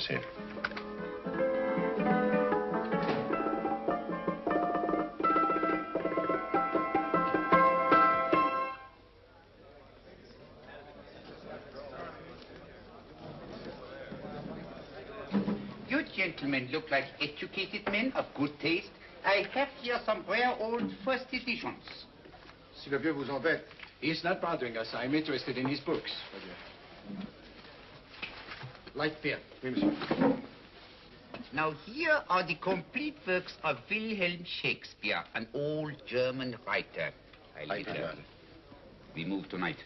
Basil. You gentlemen look like educated men of good taste. I have here some rare old first editions. Si le vieux vous embête. He's not bothering us. I'm interested in his books. Light beer. Oui, monsieur. Now, here are the complete works of Wilhelm Shakespeare, an old German writer. We move tonight.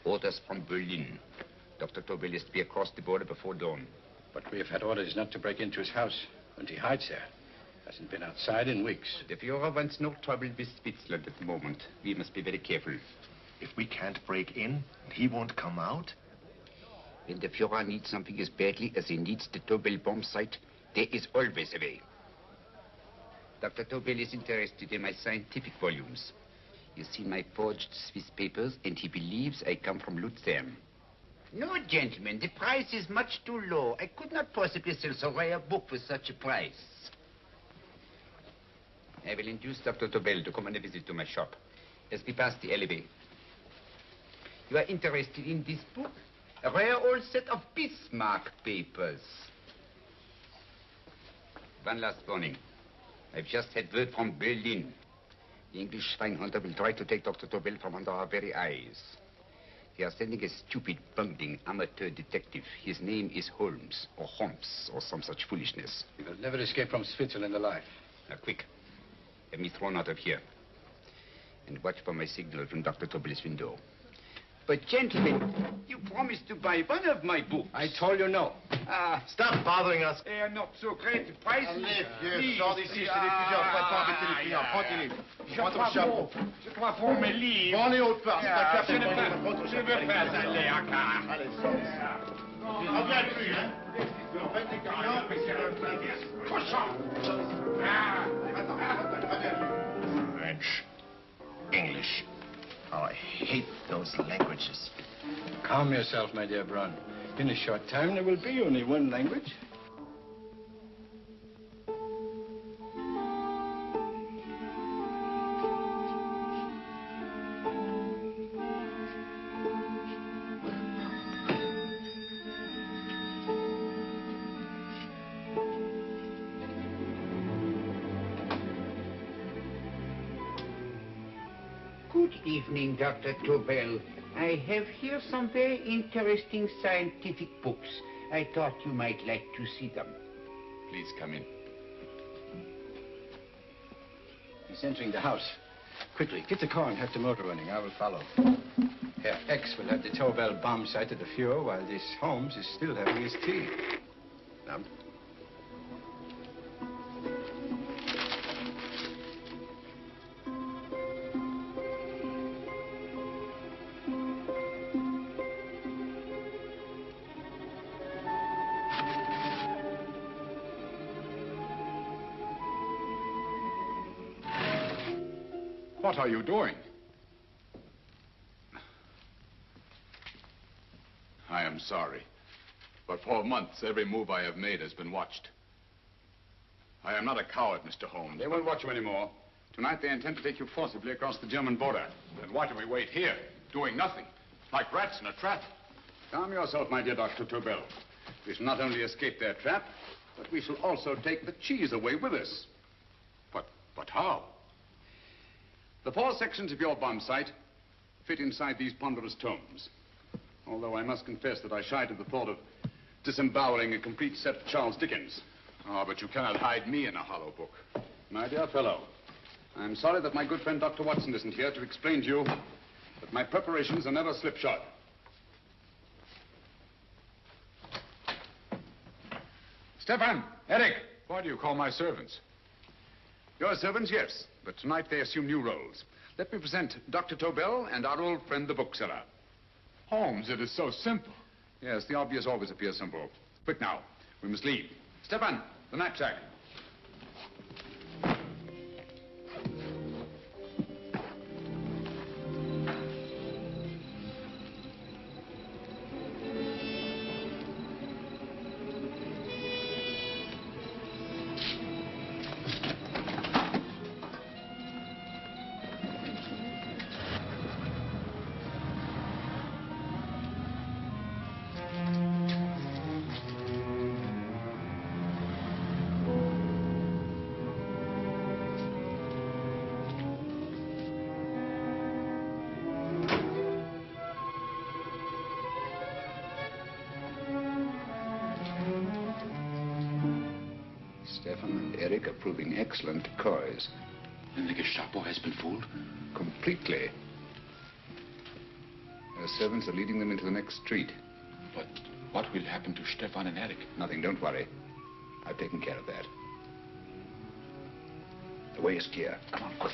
Orders from Berlin. Dr. Tobel is to be across the border before dawn. But we have had orders not to break into his house, and he hides there. Hasn't been outside in weeks. The Fuhrer wants no trouble with Switzerland at the moment. We must be very careful. If we can't break in, he won't come out? When the Fuhrer needs something as badly as he needs the Tobel bomb site, there is always a way. Dr. Tobel is interested in my scientific volumes. He's seen my forged Swiss papers, and he believes I come from Lucerne. No, gentlemen, the price is much too low. I could not possibly sell so rare a book for such a price. I will induce Dr. Tobel to come on a visit to my shop. As we pass the alleyway. You are interested in this book? A rare old set of Bismarck papers. One last warning. I've just had word from Berlin. The English swinehunter will try to take Dr. Tobel from under our very eyes. They are sending a stupid, bungling amateur detective. His name is Holmes, or some such foolishness. He will never escape from Switzerland alive. Now, quick. Have me thrown out of here. And watch for my signal from Dr. Tobel's window. But, gentlemen, you promised to buy one of my books. I told you no. Stop bothering us. They are not so great. The price is... Allez, sors d'ici, je t'ai dit plusieurs fois, pas embêter les clients. Prends-les. Prends ton chapeau. Je crois pour mes livres. Prends-les autres parts. C'est ta carte, Je ne veux pas aller à car. Allez, sors d'ici. Reviens plus, hein. En fait, les clients... Cochon. French. English. Oh, I hate those languages. Calm yourself, my dear Braun. In a short time, there will be only one language. Good evening, Dr. Tobel. I have here some very interesting scientific books. I thought you might like to see them. Please come in. He's entering the house. Quickly, get the car and have the motor running. I will follow. Herr X will have the Tobel bomb site at the Fuhrer while this Holmes is still having his tea. Now. What are you doing? I am sorry, but for months, every move I have made has been watched. I am not a coward, Mr. Holmes. They won't watch you anymore. Tonight, they intend to take you forcibly across the German border. Then why do we wait here, doing nothing, like rats in a trap? Calm yourself, my dear Dr. Tobel. We shall not only escape their trap, but we shall also take the cheese away with us. But how? The 4 sections of your bomb site fit inside these ponderous tomes. Although I must confess that I shied at the thought of disemboweling a complete set of Charles Dickens. Oh, but you cannot hide me in a hollow book. My dear fellow, I'm sorry that my good friend Dr. Watson isn't here to explain to you that my preparations are never slipshod. Stefan, Eric, why do you call my servants? Your servants, yes, but tonight they assume new roles. Let me present Dr. Tobel and our old friend, the bookseller. Holmes, it is so simple. Yes, the obvious always appears simple. Quick now, we must leave. Stefan, the knapsack. and Eric are proving excellent decoys. Then the Gestapo has been fooled? Completely. Their servants are leading them into the next street. But what will happen to Stefan and Eric? Nothing, don't worry. I've taken care of that. The way is clear. Come on, quick.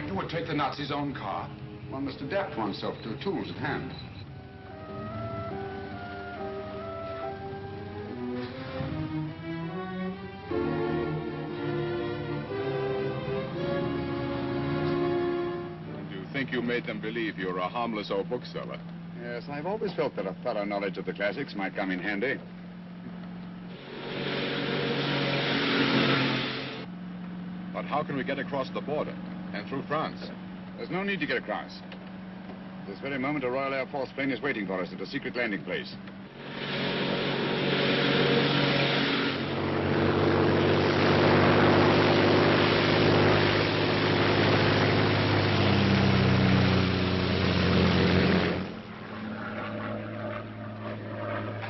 You would take the Nazis' own car? One must adapt oneself to the tools at hand. You made them believe you were a harmless old bookseller. Yes, I've always felt that a thorough knowledge of the classics might come in handy. But how can we get across the border and through France? There's no need to get across. This very moment, a Royal Air Force plane is waiting for us at a secret landing place.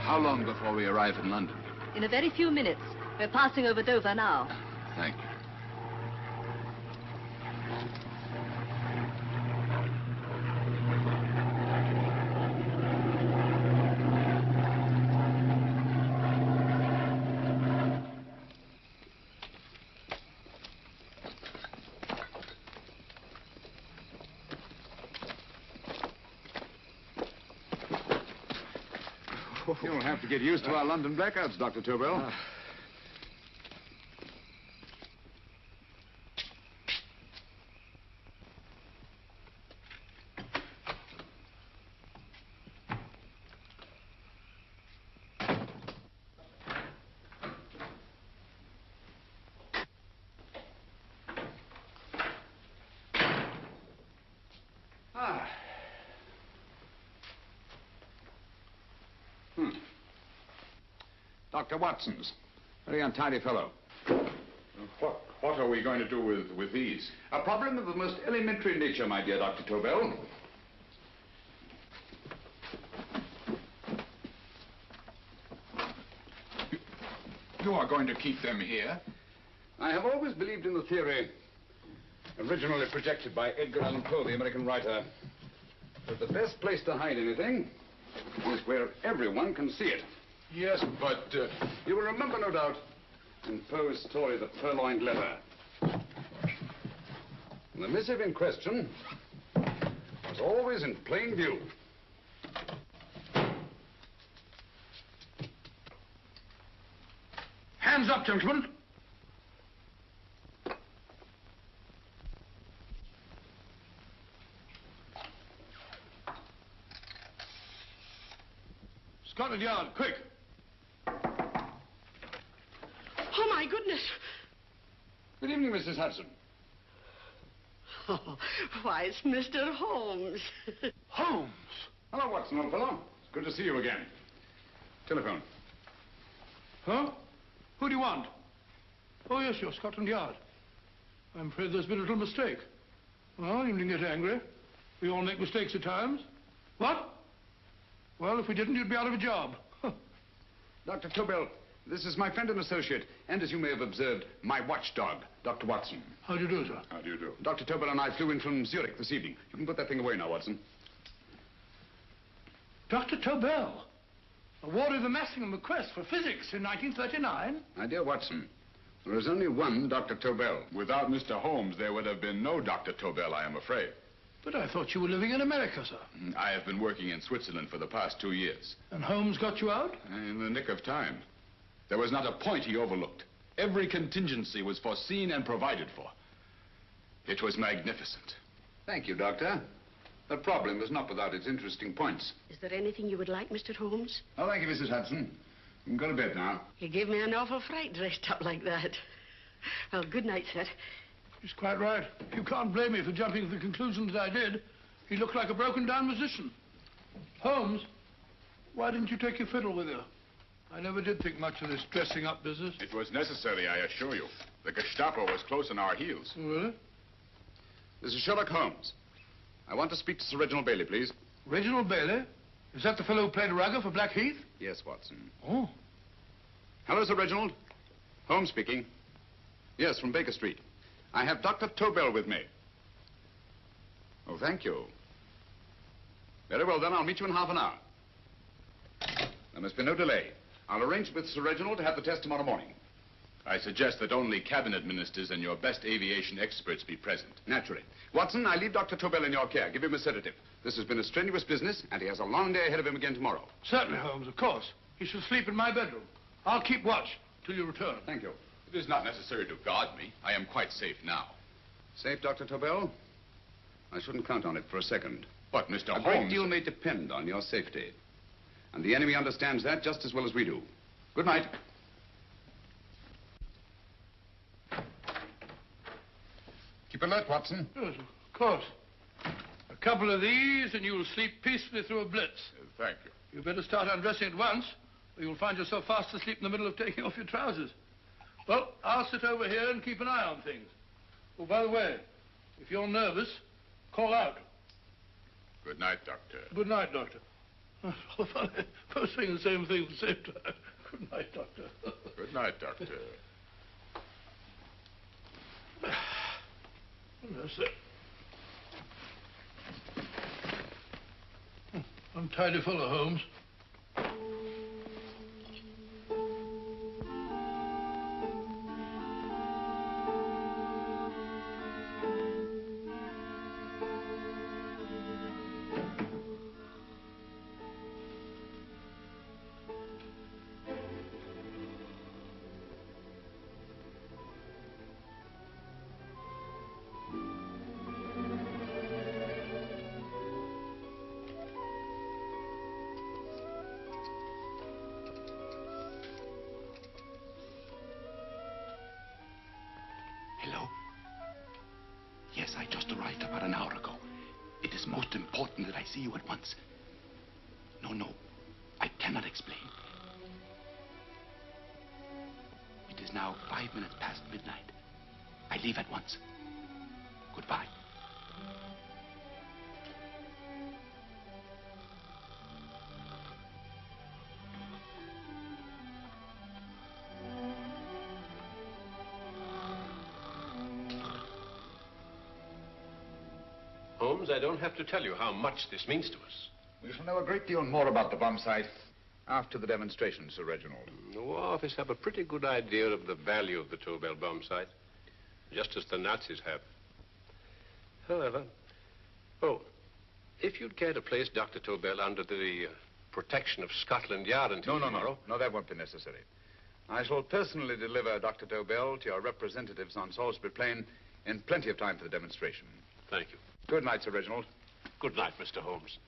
How long before we arrive in London? In a very few minutes. We're passing over Dover now. Thank you. You'll have to get used to our London blackouts, Dr. Tobel. Dr. Watson's. Very untidy fellow. What are we going to do with these? A problem of the most elementary nature, my dear Dr. Tobel. You are going to keep them here? I have always believed in the theory, originally projected by Edgar Allan Poe, the American writer, that the best place to hide anything is where everyone can see it. Yes, but you will remember, no doubt, in Poe's story, The Purloined Letter. The missive in question was always in plain view. Hands up, gentlemen. Scotland Yard, quick. Oh, my goodness. Good evening, Mrs. Hudson. Oh, why, it's Mr. Holmes. Holmes? Hello, Watson, old fellow. It's good to see you again. Telephone. Huh? Who do you want? Oh, yes, you're Scotland Yard. I'm afraid there's been a little mistake. Well, you needn't get angry. We all make mistakes at times. What? Well, if we didn't, you'd be out of a job. Dr. Tobel, this is my friend and associate, and as you may have observed, my watchdog, Dr. Watson. How do you do, sir? How do you do? Dr. Tobel and I flew in from Zurich this evening. You can put that thing away now, Watson. Dr. Tobel, awarded the Massingham Bequest for physics in 1939. My dear Watson, there is only one Dr. Tobel. Without Mr. Holmes, there would have been no Dr. Tobel, I am afraid. But I thought you were living in America, sir. I have been working in Switzerland for the past 2 years. And Holmes got you out? In the nick of time. There was not a point he overlooked. Every contingency was foreseen and provided for. It was magnificent. Thank you, Doctor. The problem is not without its interesting points. Is there anything you would like, Mr. Holmes? Oh, thank you, Mrs. Hudson. You can go to bed now. You gave me an awful fright dressed up like that. Well, good night, sir. He's quite right. You can't blame me for jumping to the conclusion that I did. He looked like a broken-down musician. Holmes, why didn't you take your fiddle with you? I never did think much of this dressing-up business. It was necessary, I assure you. The Gestapo was close on our heels. Oh, really? This is Sherlock Holmes. I want to speak to Sir Reginald Bailey, please. Reginald Bailey? Is that the fellow who played rugger for Blackheath? Yes, Watson. Oh. Hello, Sir Reginald. Holmes speaking. Yes, from Baker Street. I have Dr. Tobel with me. Oh, thank you. Very well, then. I'll meet you in half an hour. There must be no delay. I'll arrange with Sir Reginald to have the test tomorrow morning. I suggest that only cabinet ministers and your best aviation experts be present. Naturally. Watson, I leave Dr. Tobel in your care. Give him a sedative. This has been a strenuous business, and he has a long day ahead of him again tomorrow. Certainly, Holmes, of course. He shall sleep in my bedroom. I'll keep watch till you return. Thank you. It is not necessary to guard me. I am quite safe now. Safe, Dr. Tobel? I shouldn't count on it for a second. But, Mr. Holmes... A great deal may depend on your safety. And the enemy understands that just as well as we do. Good night. Keep alert, Watson. Yes, of course. A couple of these, and you'll sleep peacefully through a blitz. Thank you. You'd better start undressing at once, or you'll find yourself fast asleep in the middle of taking off your trousers. Well, I'll sit over here and keep an eye on things. Oh, by the way, if you're nervous, call out. Good night, Doctor. Good night, Doctor. Both saying the same thing at the same time. Good night, Doctor. Good night, Doctor. That's it. Untidy fellow, Holmes. Hello? Yes, I just arrived about an hour ago. It is most important that I see you at once. No, I cannot explain. It is now 5 minutes past midnight. I leave at once. Goodbye. Holmes, I don't have to tell you how much this means to us. We shall know a great deal more about the bomb site after the demonstration, Sir Reginald. The War Office have a pretty good idea of the value of the Tobel bomb site, just as the Nazis have. However, if you'd care to place Dr. Tobel under the protection of Scotland Yard until tomorrow... No, that won't be necessary. I shall personally deliver Dr. Tobel to your representatives on Salisbury Plain in plenty of time for the demonstration. Thank you. Good night, Sir Reginald. Good night, Mr. Holmes.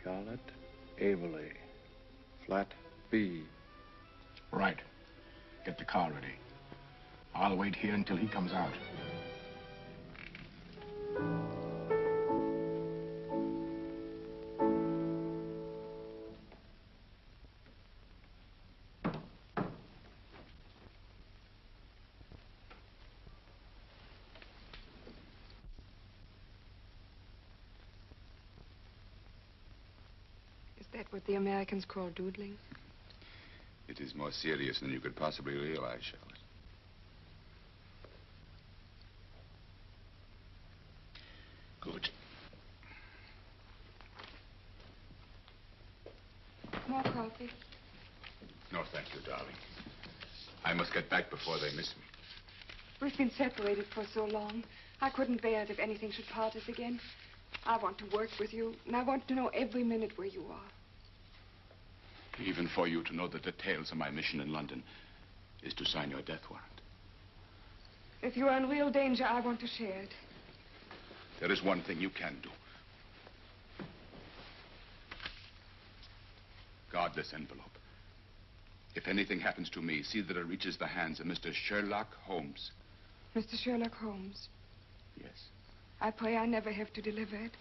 Charlotte Averley, flat B. Right. Get the car ready. I'll wait here until he comes out. Is that what the Americans call doodling? It is more serious than you could possibly realize, Charlotte. Good. More coffee? No, thank you, darling. I must get back before they miss me. We've been separated for so long. I couldn't bear it if anything should part us again. I want to work with you, and I want to know every minute where you are. Even for you to know the details of my mission in London is to sign your death warrant. If you are in real danger, I want to share it. There is one thing you can do. Guard this envelope. If anything happens to me, see that it reaches the hands of Mr. Sherlock Holmes. Mr. Sherlock Holmes, Yes. I pray I never have to deliver it.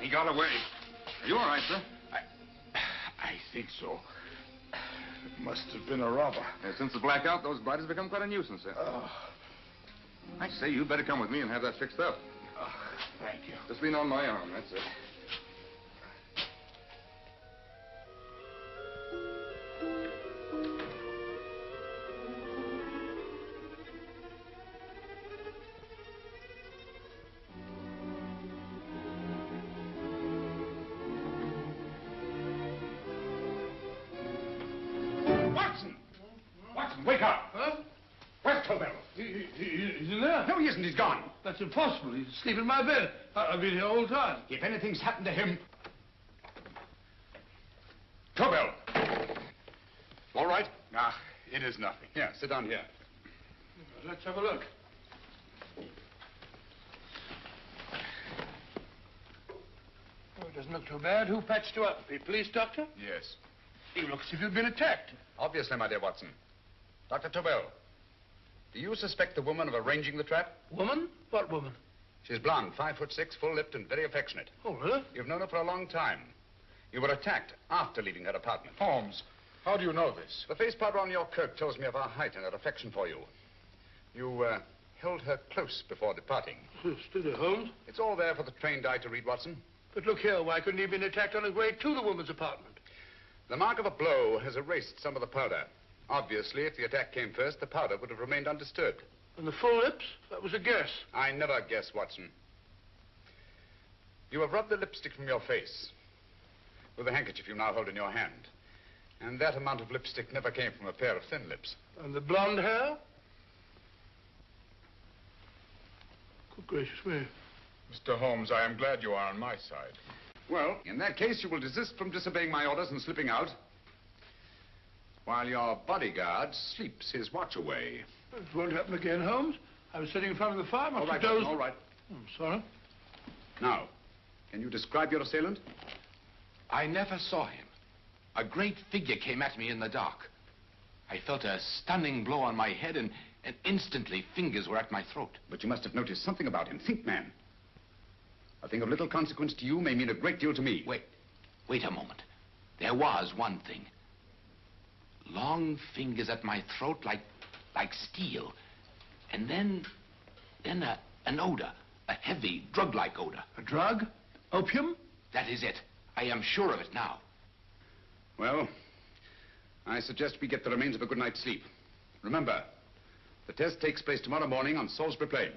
He got away. Are you all right, sir? I think so. It must have been a robber. Since the blackout, those bodies have become quite a nuisance, sir. I say, you better come with me and have that fixed up. Thank you. Just lean on my arm, that's it. Wake up! Huh? Where's Tobel? He's in there. No, he isn't. He's gone. That's impossible. He's asleep in my bed. I've been here all the time. If anything's happened to him... Tobel! All right? Ah, it is nothing. Here, sit down here. Let's have a look. Oh, it doesn't look too bad. Who patched you up? The police doctor? Yes. You look as if you'd been attacked. Obviously, my dear Watson. Dr. Tobel, do you suspect the woman of arranging the trap? Woman? What woman? She's blonde, 5'6", full-lipped, and very affectionate. Oh, really? You've known her for a long time. You were attacked after leaving her apartment. Holmes, how do you know this? The face powder on your coat tells me of her height and her affection for you. You held her close before departing. Still there, Holmes? It's all there for the trained eye to read, Watson. But look here, why couldn't he have been attacked on his way to the woman's apartment? The mark of a blow has erased some of the powder. Obviously, if the attack came first, the powder would have remained undisturbed. And the full lips? That was a guess. I never guess, Watson. You have rubbed the lipstick from your face with the handkerchief you now hold in your hand. And that amount of lipstick never came from a pair of thin lips. And the blonde hair? Good gracious me. Mr. Holmes, I am glad you are on my side. Well, in that case, you will desist from disobeying my orders and slipping out while your bodyguard sleeps his watch away. It won't happen again, Holmes. I was sitting in front of the fire. All right, Watson, all right. I'm sorry. Now, can you describe your assailant? I never saw him. A great figure came at me in the dark. I felt a stunning blow on my head, and instantly fingers were at my throat. But you must have noticed something about him. Think, man. A thing of little consequence to you may mean a great deal to me. Wait a moment. There was one thing. Long fingers at my throat like steel. And then an odor. A heavy, drug-like odor. A drug? Opium? That is it. I am sure of it now. Well, I suggest we get the remains of a good night's sleep. Remember, the test takes place tomorrow morning on Salisbury Plain.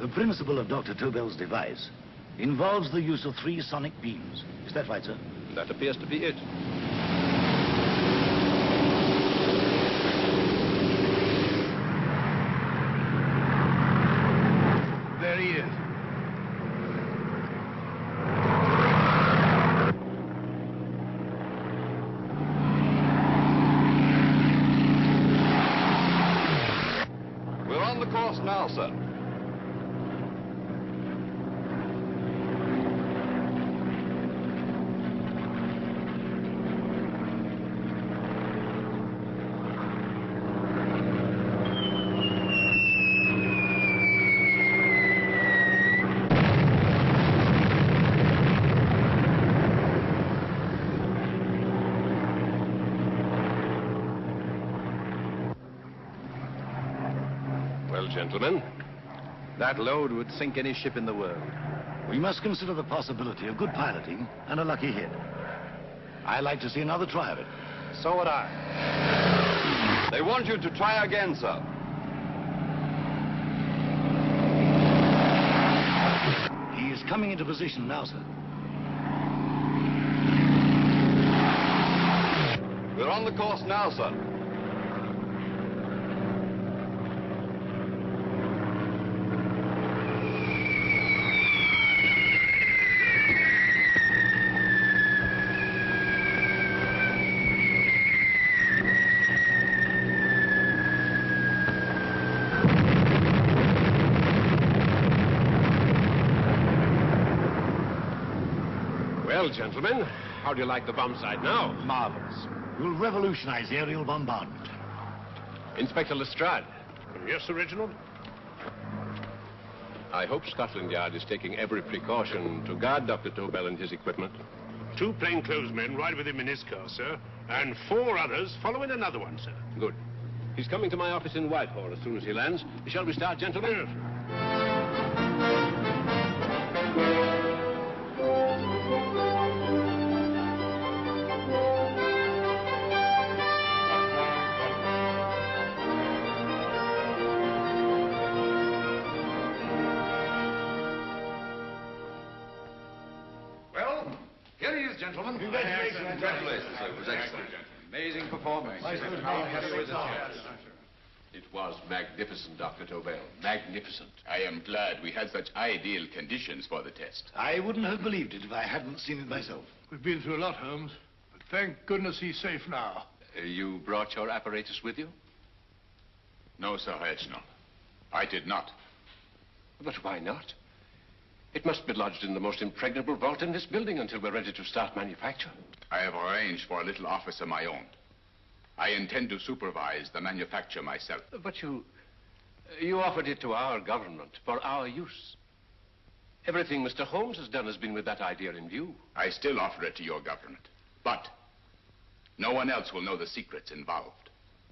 The principle of Dr. Tobel's device involves the use of 3 sonic beams. Is that right, sir? That appears to be it. There he is. We're on the course now, sir. gentlemen. That load would sink any ship in the world. We must consider the possibility of good piloting and a lucky hit. I'd like to see another try of it. So would I. They want you to try again, sir. He is coming into position now, sir. We're on the course now, sir. Well, gentlemen, how do you like the bomb sight now? Marvelous. We'll revolutionize the aerial bombardment. Inspector Lestrade. Yes, Sir Reginald? I hope Scotland Yard is taking every precaution to guard Dr. Tobel and his equipment. 2 plainclothesmen ride with him in his car, sir, and 4 others follow in another one, sir. Good. He's coming to my office in Whitehall as soon as he lands. Shall we start, gentlemen? Yes. Gentlemen. Congratulations, sir. It was excellent. Amazing performance. It was magnificent, Dr. Tobel. Magnificent. I am glad we had such ideal conditions for the test. I wouldn't have believed it if I hadn't seen it myself. We've been through a lot, Holmes, but thank goodness he's safe now. You brought your apparatus with you? No, Sir Reginald. I did not. But why not? It must be lodged in the most impregnable vault in this building until we're ready to start manufacture. I have arranged for a little office of my own. I intend to supervise the manufacture myself. But you offered it to our government for our use. Everything Mr. Holmes has done has been with that idea in view. I still offer it to your government. But no one else will know the secrets involved.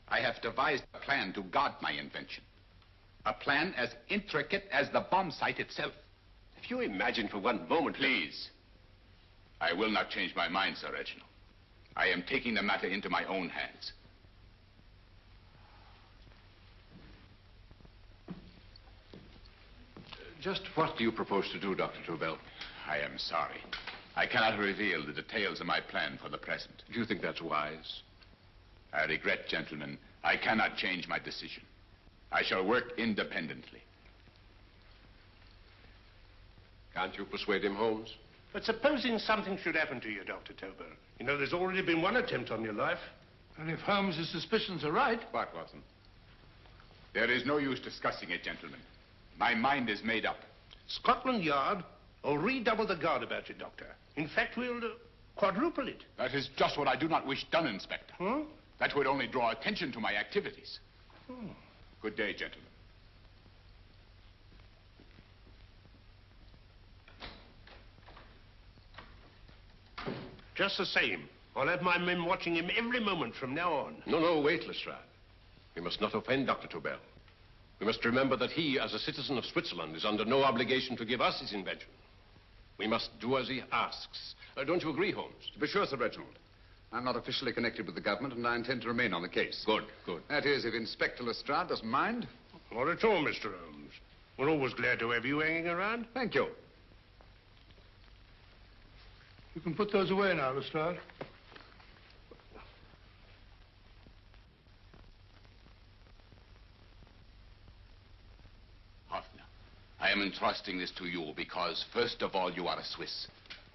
I have devised a plan to guard my invention. A plan as intricate as the bomb sight itself. If you imagine for one moment... Please. I will not change my mind, Sir Reginald. I am taking the matter into my own hands. Just what do you propose to do, Dr. Tobel? I am sorry. I cannot reveal the details of my plan for the present. Do you think that's wise? I regret, gentlemen, I cannot change my decision. I shall work independently. Can't you persuade him, Holmes? But supposing something should happen to you, Dr. Tobel. You know, there's already been one attempt on your life. And if Holmes' suspicions are right... What, Watson? There is no use discussing it, gentlemen. My mind is made up. Scotland Yard will redouble the guard about you, Doctor. In fact, we'll quadruple it. That is just what I do not wish done, Inspector. Huh? That would only draw attention to my activities. Good day, gentlemen. Just the same, I'll have my men watching him every moment from now on. No, wait, Lestrade. We must not offend Dr. Tobel. We must remember that he, as a citizen of Switzerland, is under no obligation to give us his invention. We must do as he asks. Don't you agree, Holmes? To be sure, Sir Reginald. I'm not officially connected with the government, and I intend to remain on the case. Good. That is, if Inspector Lestrade doesn't mind. Not at all, Mr. Holmes. We're always glad to have you hanging around. Thank you. You can put those away now, Lestrade. Hoffner, I am entrusting this to you because, first of all, you are a Swiss.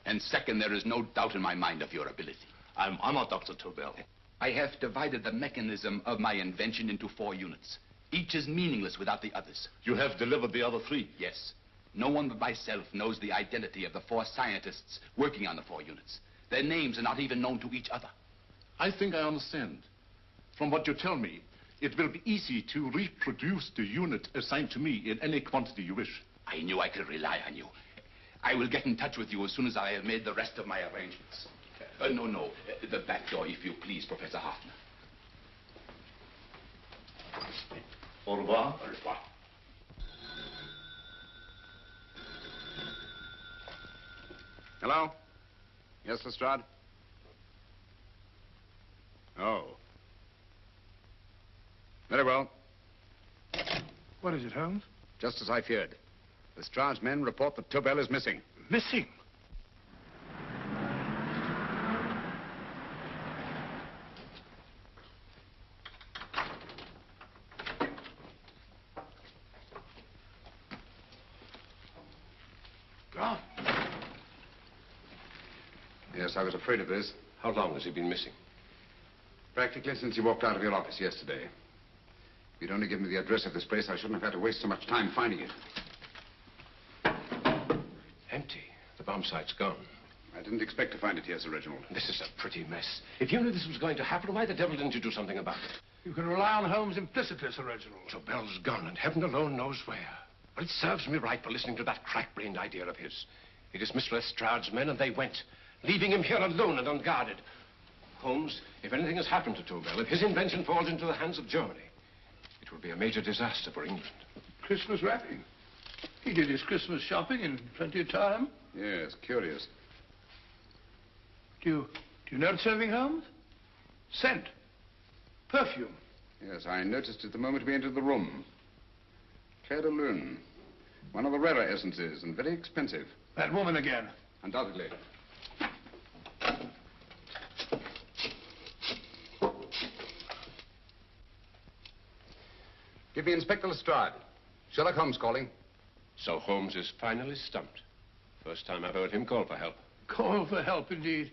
And second, there is no doubt in my mind of your ability. I'm honored, Dr. Tobel. I have divided the mechanism of my invention into 4 units. Each is meaningless without the others. You have delivered the other 3? Yes. No one but myself knows the identity of the 4 scientists working on the 4 units. Their names are not even known to each other. I think I understand. From what you tell me, it will be easy to reproduce the unit assigned to me in any quantity you wish. I knew I could rely on you. I will get in touch with you as soon as I have made the rest of my arrangements. No. The back door, if you please, Professor Hoffner. Au revoir. Au revoir. Hello? Yes, Lestrade? Oh. Very well. What is it, Holmes? Just as I feared. Lestrade's men report that Tobel is missing. Missing? Gone. Yes, I was afraid of this. How long has he been missing? Practically since he walked out of your office yesterday. If you'd only given me the address of this place, I shouldn't have had to waste so much time finding it. Empty. The bomb site's gone. I didn't expect to find it here, Sir Reginald. This is a pretty mess. If you knew this was going to happen, why the devil didn't you do something about it? You can rely on Holmes implicitly, Sir Reginald. Tobel's gone, and heaven alone knows where. Well, it serves me right for listening to that crack-brained idea of his. He dismissed Lestrade's men, and they went, leaving him here alone and unguarded. Holmes, if anything has happened to Tobel, if his invention falls into the hands of Germany, it will be a major disaster for England. Christmas wrapping. He did his Christmas shopping in plenty of time. Yes, curious. Do you notice anything, Holmes? Scent. Perfume. Yes, I noticed it the moment we entered the room. Claire de Lune. One of the rarer essences, and very expensive. That woman again. Undoubtedly. Give me Inspector Lestrade. Sherlock Holmes calling. So Holmes is finally stumped. First time I've heard him call for help. Call for help, indeed.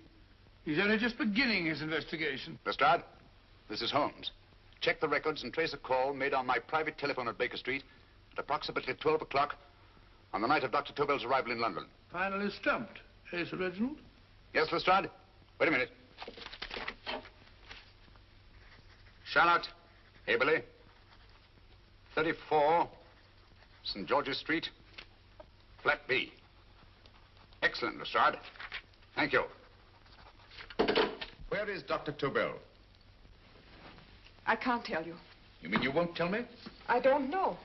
He's only just beginning his investigation. Lestrade, this is Holmes. Check the records and trace a call made on my private telephone at Baker Street at approximately 12 o'clock on the night of Dr. Tobel's arrival in London. Finally stumped, eh, Sir Reginald? Yes, Lestrade? Wait a minute. Charlotte, Haberley, 34, St. George's Street, flat B. Excellent, Lestrade. Thank you. Where is Dr. Tobel? I can't tell you. You mean you won't tell me? I don't know.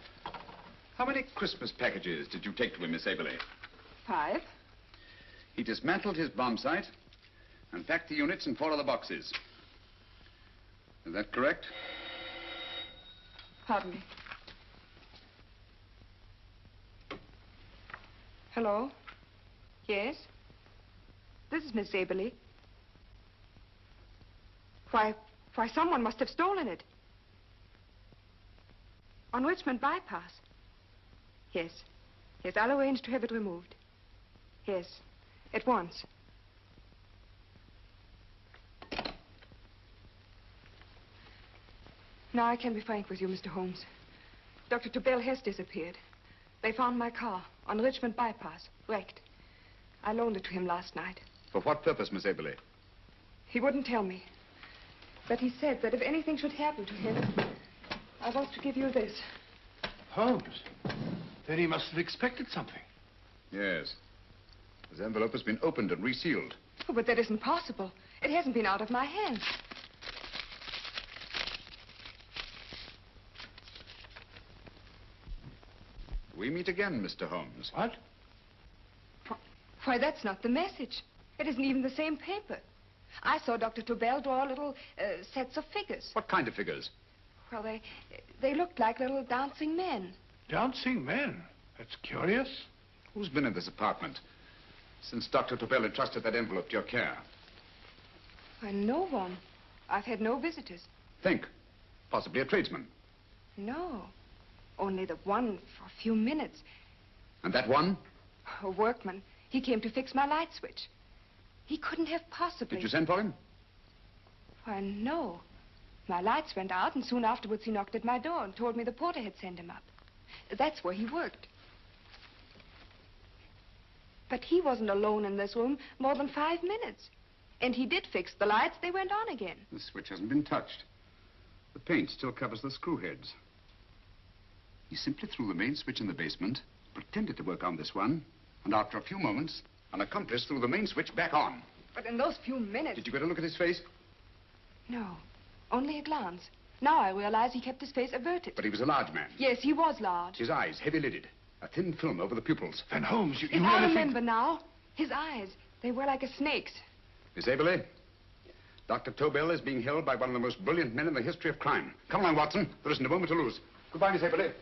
How many Christmas packages did you take to him, Miss Haberley? 5. He dismantled his bomb site and packed the units in 4 other boxes. Is that correct? Pardon me. Hello? Yes? This is Miss Haberley. Why, someone must have stolen it. On Richmond Bypass. Yes. Yes, I'll arrange to have it removed. Yes, at once. Now I can be frank with you, Mr. Holmes. Dr. Tobel has disappeared. They found my car on Richmond Bypass, wrecked. I loaned it to him last night. For what purpose, Miss Haberley? He wouldn't tell me. But he said that if anything should happen to him, I want to give you this. Holmes? Then he must have expected something. Yes. His envelope has been opened and resealed. Oh, but that isn't possible. It hasn't been out of my hands. We meet again, Mr. Holmes. What? Why, that's not the message. It isn't even the same paper. I saw Dr. Tobel draw little sets of figures. What kind of figures? Well, they looked like little dancing men. Dancing men? That's curious. Who's been in this apartment since Dr. Tobel entrusted that envelope to your care? Why, no one. I've had no visitors. Think. Possibly a tradesman. No. Only the one for a few minutes. And that one? A workman. He came to fix my light switch. He couldn't have possibly... Did you send for him? Why, no. My lights went out, and soon afterwards he knocked at my door and told me the porter had sent him up. That's where he worked. But he wasn't alone in this room more than 5 minutes. And he did fix the lights. They went on again. The switch hasn't been touched. The paint still covers the screw heads. He simply threw the main switch in the basement, pretended to work on this one, and after a few moments, an accomplice threw the main switch back on. But in those few minutes... Did you get a look at his face? No, only a glance. Now I realize he kept his face averted. But he was a large man. Yes, he was large. His eyes heavy-lidded, a thin film over the pupils. Then, Holmes, you I remember now. His eyes, They were like a snake's. Miss Aberley, Dr. Tobel is being held by one of the most brilliant men in the history of crime. Come along, Watson. There isn't a moment to lose. Goodbye, Miss Aberley.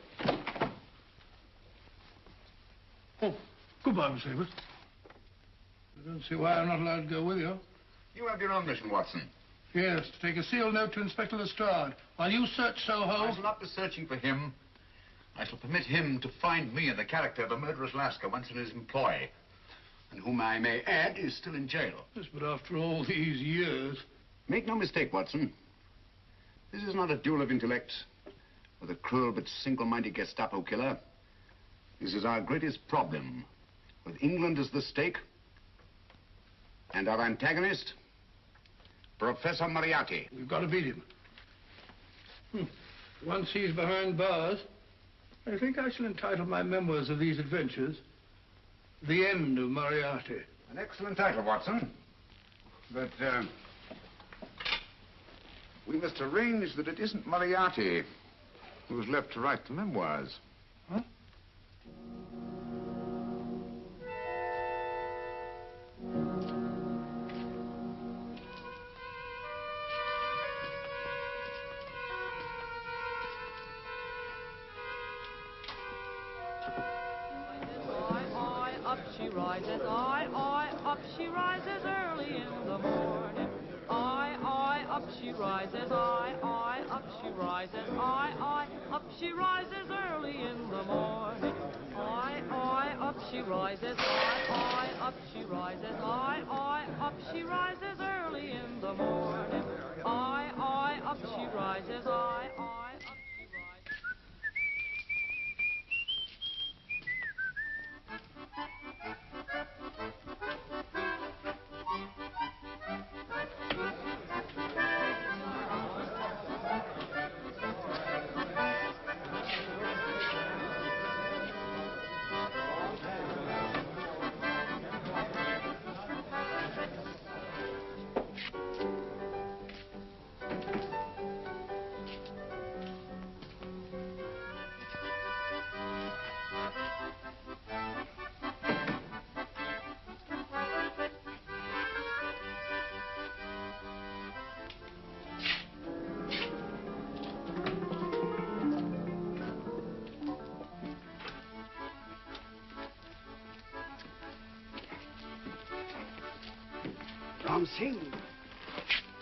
Oh, goodbye, Miss Abbott. I don't see why I'm not allowed to go with you. You have your own mission, Watson. Yes, to take a sealed note to Inspector Lestrade while you search Soho. I shall not be searching for him. I shall permit him to find me in the character of a murderous Lascar once in his employ, and whom I may add is still in jail. Yes, but after all these years... Make no mistake, Watson. This is not a duel of intellect with a cruel but single-minded Gestapo killer. This is our greatest problem, with England as the stake, and our antagonist, Professor Moriarty. We've got to beat him. Once he's behind bars, I think I shall entitle my memoirs of these adventures, The End of Moriarty. An excellent title, Watson. But, we must arrange that it isn't Moriarty who's left to write the memoirs. Huh? Up she rises, up she rises early in the morning. Up she rises, up she rises, up she rises early in the morning. Up she rises, up she rises, up she rises early in the morning. Up she rises, up she rises.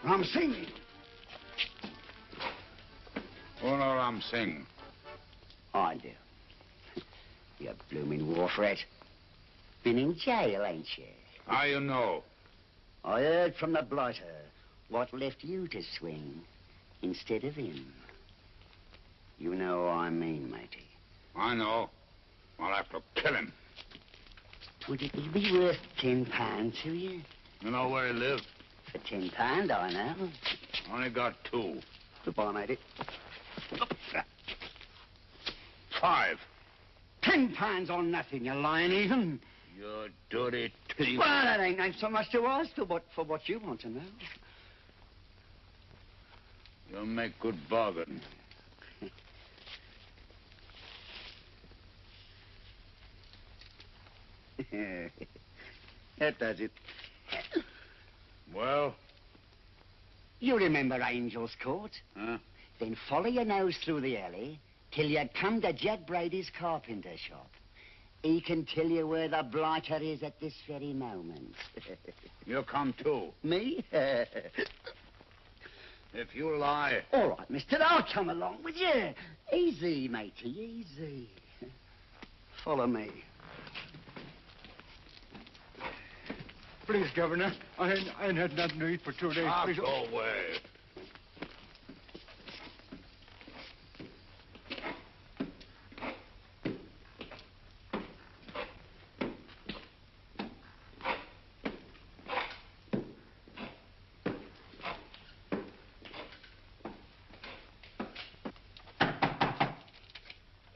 Ram Singh. Oh, no, Ram Singh. I do. You blooming war threat. Been in jail, ain't you? How you know? I heard from the blighter what left you to swing instead of him. You know what I mean, matey. I know. I'll have to kill him. Would it be worth £10 to you? You know where he lives? For £10, I know. Only got 2. Goodbye, matey. 5. £10 on nothing, you lying heathen. You dirty thief. Well, that ain't so much to ask for what you want to know. You'll make good bargain. That does it. Well? You remember Angel's Court? Huh? Then follow your nose through the alley till you come to Jack Brady's carpenter shop. He can tell you where the blighter is at this very moment. You come too. Me? If you lie... All right, mister, I'll come along with you. Easy, matey, easy. Follow me. Please, Governor, I ain't had nothing to eat for 2 days. Please. Go away.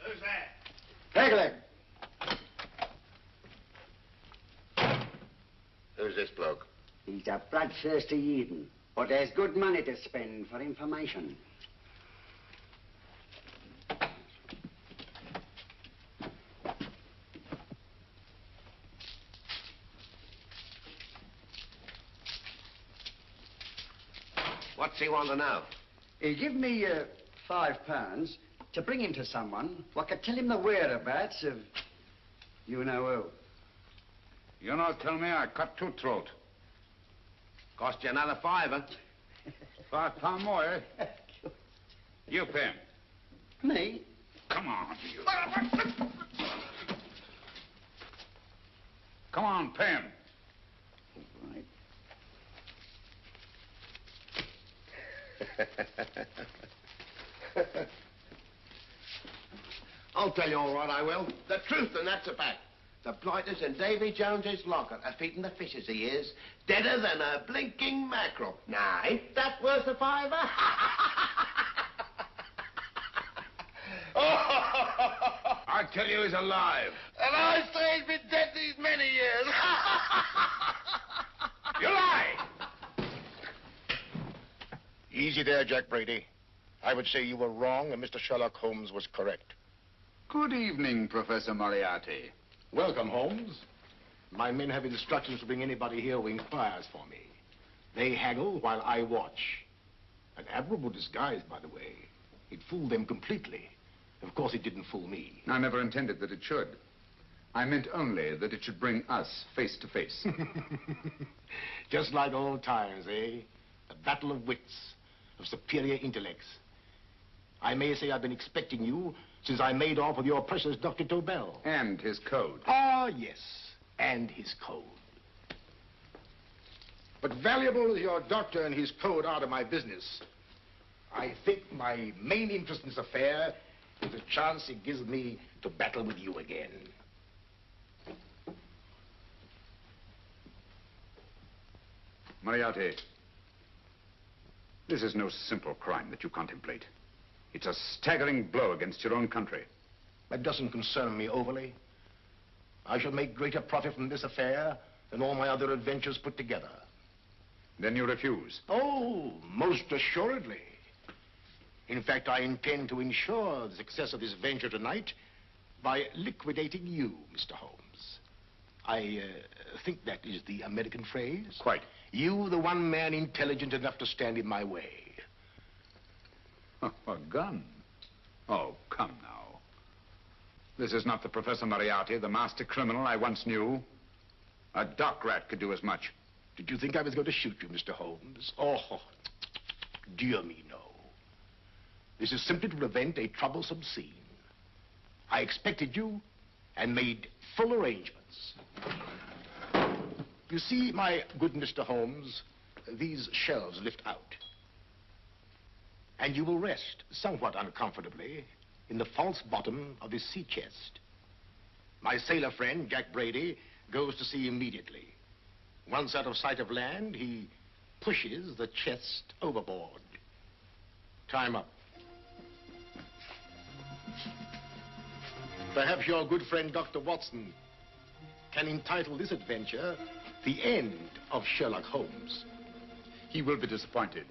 Who's that? Pegleg. Who's this bloke? He's a bloodthirsty heathen, but there's good money to spend for information. What's he want to know? He give me £5 to bring him to someone who could tell him the whereabouts of you know who. You not tell me I cut two throat. Cost you another £5. £5 more, eh? You pay him. Me? Come on, you. Come on, pay him. Right. I'll tell you all right, I will. The truth, and that's a fact. The blighters in Davy Jones's locker are feeding the fishes he is, deader than a blinking mackerel. Now, ain't that worth a £5? I tell you he's alive. And I say he's been dead these many years. You lie! Easy there, Jack Brady. I would say you were wrong and Mr. Sherlock Holmes was correct. Good evening, Professor Moriarty. Welcome, Holmes. My men have instructions to bring anybody here who inquires for me. They haggle while I watch. An admirable disguise, by the way. It fooled them completely. Of course, it didn't fool me. I never intended that it should. I meant only that it should bring us face to face. Just like old times, eh? A battle of wits, of superior intellects. I may say I've been expecting you since I made off with your precious Dr. Tobel. And his code. Ah, yes, and his code. But valuable as your doctor and his code are to my business, I think my main interest in this affair is the chance it gives me to battle with you again. Moriarty, this is no simple crime that you contemplate. It's a staggering blow against your own country. That doesn't concern me overly. I shall make greater profit from this affair than all my other adventures put together. Then you refuse? Oh, most assuredly. In fact, I intend to ensure the success of this venture tonight by liquidating you, Mr. Holmes. I think that is the American phrase. Quite. You, the one man intelligent enough to stand in my way. A gun? Oh, come now. This is not the Professor Moriarty, the master criminal I once knew. A dock rat could do as much. Did you think I was going to shoot you, Mr. Holmes? Oh, dear me, no. This is simply to prevent a troublesome scene. I expected you and made full arrangements. You see, my good Mr. Holmes, these shelves lift out. And you will rest somewhat uncomfortably in the false bottom of this sea chest. My sailor friend, Jack Brady, goes to sea immediately. Once out of sight of land, he pushes the chest overboard. Time up. Perhaps your good friend, Dr. Watson, can entitle this adventure The End of Sherlock Holmes. He will be disappointed.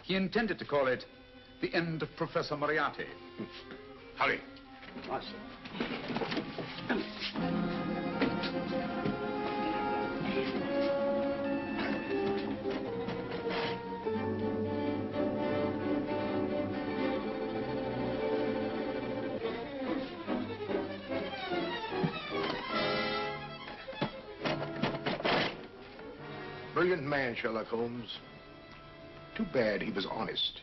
He intended to call it The End of Professor Moriarty. Hurry. Right, Brilliant man, Sherlock Holmes. Too bad he was honest.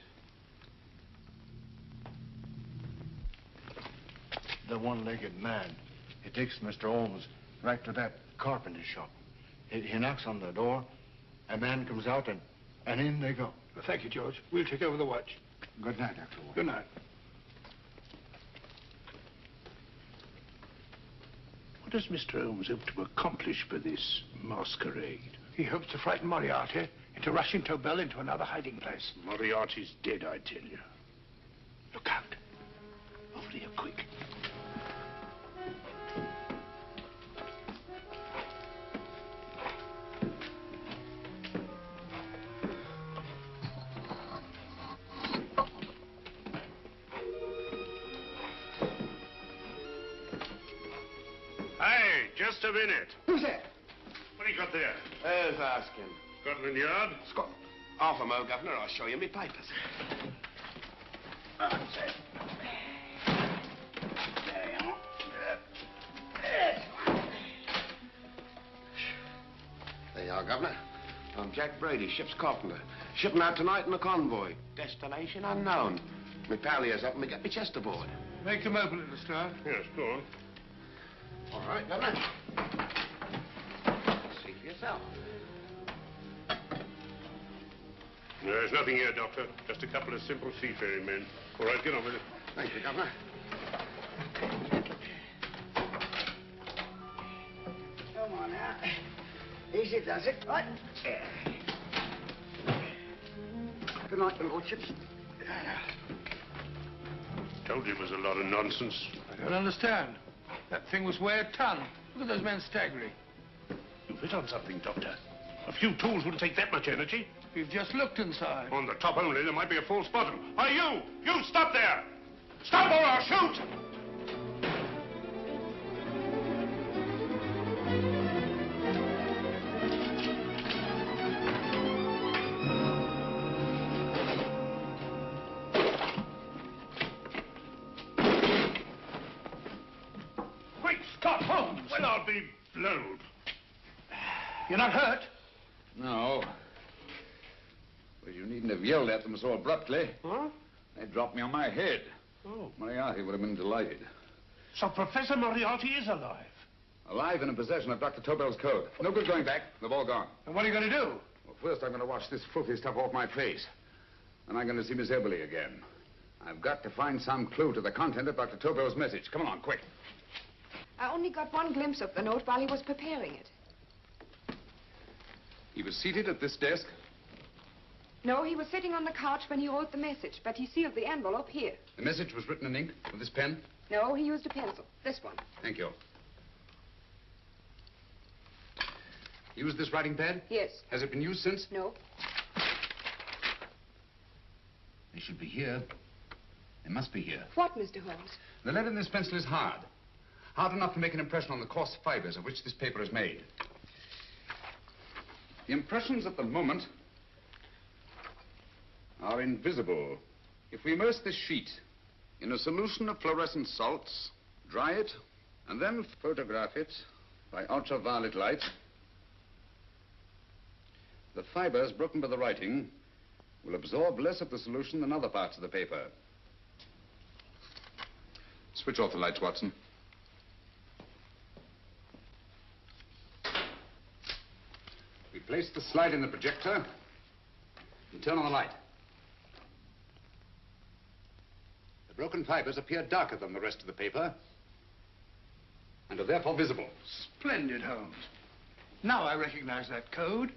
The one-legged man. He takes Mr. Holmes right to that carpenter shop. He knocks on the door. A man comes out, and in they go. Well, thank you, George. We'll take over the watch. Good night, Dr. Good night. What does Mr. Holmes hope to accomplish by this masquerade? He hopes to frighten Moriarty into rushing Tobel into another hiding place. Moriarty's dead, I tell you. Look out. Over here, quick. Hey, just a minute. Who's that? What do you got there? Let's ask him. Scotland Yard? Half a mo, Governor. I'll show you me papers. That's it. There you are. There you are, Governor. I'm Jack Brady, ship's carpenter. Shipping out tonight in a convoy. Destination unknown. My pal here's helping me get my chest aboard. Make them open it, Lestrade. Yes, go on. All right, Governor. See for yourself. There's nothing here, Doctor. Just a couple of simple seafaring men. All right, get on with it. Thank you, Governor. Come on now. Easy does it. Right. Good night, your lordships. Told you it was a lot of nonsense. I don't understand. That thing was weigh a ton. Look at those men staggering. You've hit on something, Doctor. A few tools wouldn't take that much energy. We've just looked inside. On the top only, there might be a false bottom. Hey, you! You stop there! Stop or I'll shoot! Great Scott, Holmes! Well, I'll be blowed. You're not hurt? No. Well, you needn't have yelled at them so abruptly. Huh? They dropped me on my head. Oh. Moriarty would have been delighted. So Professor Moriarty is alive? Alive and in possession of Dr. Tobel's code. No good going back. They've all gone. And what are you going to do? Well, first I'm going to wash this filthy stuff off my face. Then I'm going to see Miss Eberly again. I've got to find some clue to the content of Dr. Tobel's message. Come on, quick. I only got one glimpse of the note while he was preparing it. He was seated at this desk. No, he was sitting on the couch when he wrote the message, but he sealed the envelope here. The message was written in ink with this pen. No, he used a pencil. This one. Thank you. Used this writing pad? Yes. Has it been used since? No. They should be here. They must be here. What, Mr. Holmes? The lead in this pencil is hard. Hard enough to make an impression on the coarse fibers of which this paper is made. The impressions at the moment are invisible. If we immerse this sheet in a solution of fluorescent salts, dry it, and then photograph it by ultraviolet light, the fibers broken by the writing will absorb less of the solution than other parts of the paper. Switch off the lights, Watson. We place the slide in the projector and turn on the light. The broken fibers appear darker than the rest of the paper and are therefore visible. Splendid, Holmes. Now I recognize that code.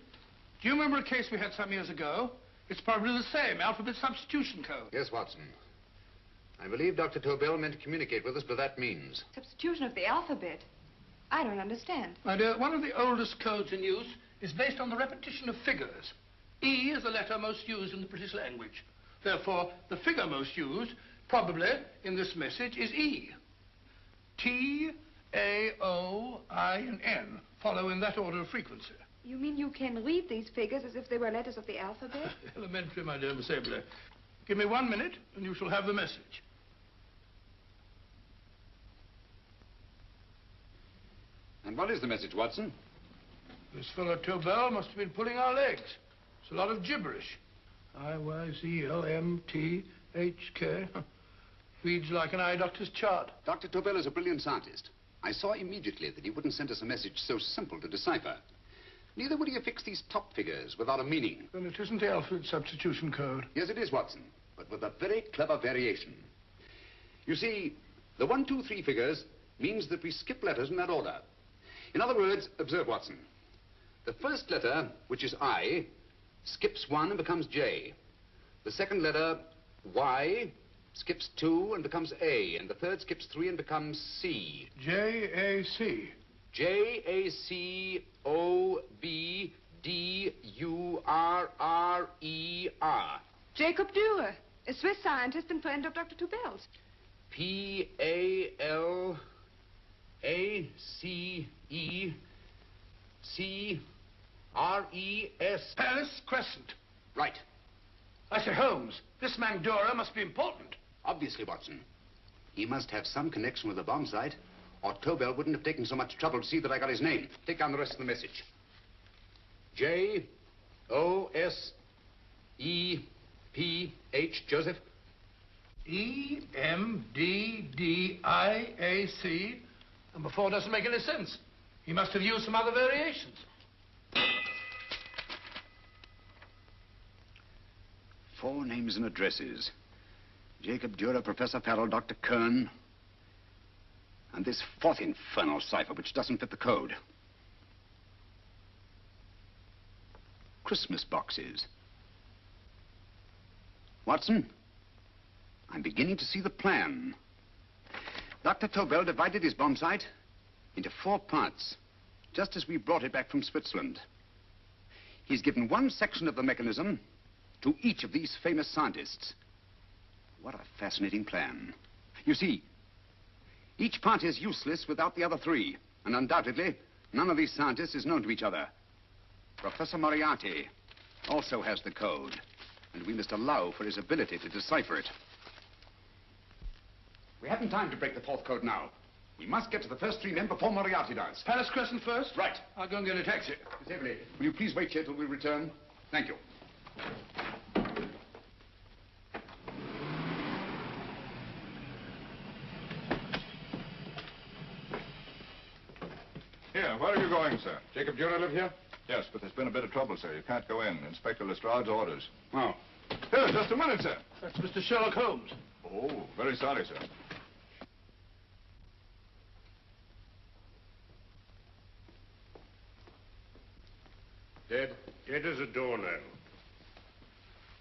Do you remember a case we had some years ago? It's probably the same, alphabet substitution code. Yes, Watson. I believe Dr. Tobel meant to communicate with us by that means. Substitution of the alphabet? I don't understand. My dear, one of the oldest codes in use is based on the repetition of figures. E is the letter most used in the British language. Therefore, the figure most used, probably, in this message is E. T, A, O, I, and N follow in that order of frequency. You mean you can read these figures as if they were letters of the alphabet? Elementary, my dear Miss Abler. Give me 1 minute, and you shall have the message. And what is the message, Watson? This fellow Tobel must have been pulling our legs. It's a lot of gibberish. I-Y-Z-L-M-T-H-K. Reads like an eye doctor's chart. Dr. Tobel is a brilliant scientist. I saw immediately that he wouldn't send us a message so simple to decipher. Neither would he affix these top figures without a meaning. Then it isn't the alphabet substitution code. Yes, it is, Watson, but with a very clever variation. You see, the 1, 2, 3 figures means that we skip letters in that order. In other words, observe, Watson. The first letter, which is I, skips 1 and becomes J. The second letter, Y, skips 2 and becomes A. And the third skips 3 and becomes C. J-A-C. J-A-C-O-B-D-U-R-R-E-R. Jacob Dürer, a Swiss scientist and friend of Dr. Tobel's. P-A-L-A-C-E-C-R-E-S. Paris Crescent. Right. I say, Holmes, this man Dora must be important. Obviously, Watson. He must have some connection with the bomb site, or Tobel wouldn't have taken so much trouble to see that I got his name. Take down the rest of the message. J-O-S-E-P-H, Joseph. E-M-D-D-I-A-C. Number 4 doesn't make any sense. He must have used some other variations. Four names and addresses. Jacob Dürer, Professor Farrell, Dr. Kern. And this fourth infernal cipher, which doesn't fit the code. Christmas boxes. Watson, I'm beginning to see the plan. Dr. Tobel divided his bomb site into 4 parts, just as we brought it back from Switzerland. He's given one section of the mechanism to each of these famous scientists. What a fascinating plan. You see, each part is useless without the other 3, and undoubtedly, none of these scientists is known to each other. Professor Moriarty also has the code, and we must allow for his ability to decipher it. We haven't time to break the 4th code now. We must get to the first 3 men before Moriarty does. Palace Crescent first? Right. I'll go and get a taxi. Miss Everly, will you please wait here till we return? Thank you. Here, where are you going, sir? Jacob Dürer live here? Yes, but there's been a bit of trouble, sir. You can't go in. Inspector Lestrade's orders. Oh. Here, just a minute, sir. That's Mr. Sherlock Holmes. Oh, very sorry, sir. Dead? Dead as a doornail.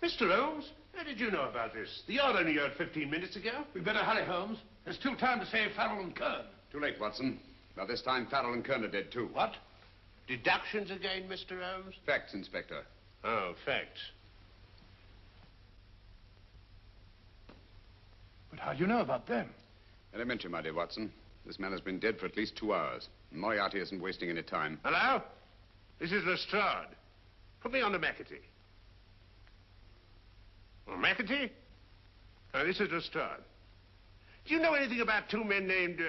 Mr. Holmes, how did you know about this? The yard only heard 15 minutes ago. We'd better hurry, Holmes. There's still time to save Farrell and Kern. Too late, Watson. By this time, Farrell and Kern are dead, too. What? Deductions again, Mr. Holmes? Facts, Inspector. Oh, facts. But how do you know about them? Elementary, my dear Watson. This man has been dead for at least 2 hours. Moriarty isn't wasting any time. Hello? This is Lestrade. Put me on to McAtee. Well, McAtee? This is Lestrade. Do you know anything about 2 men named...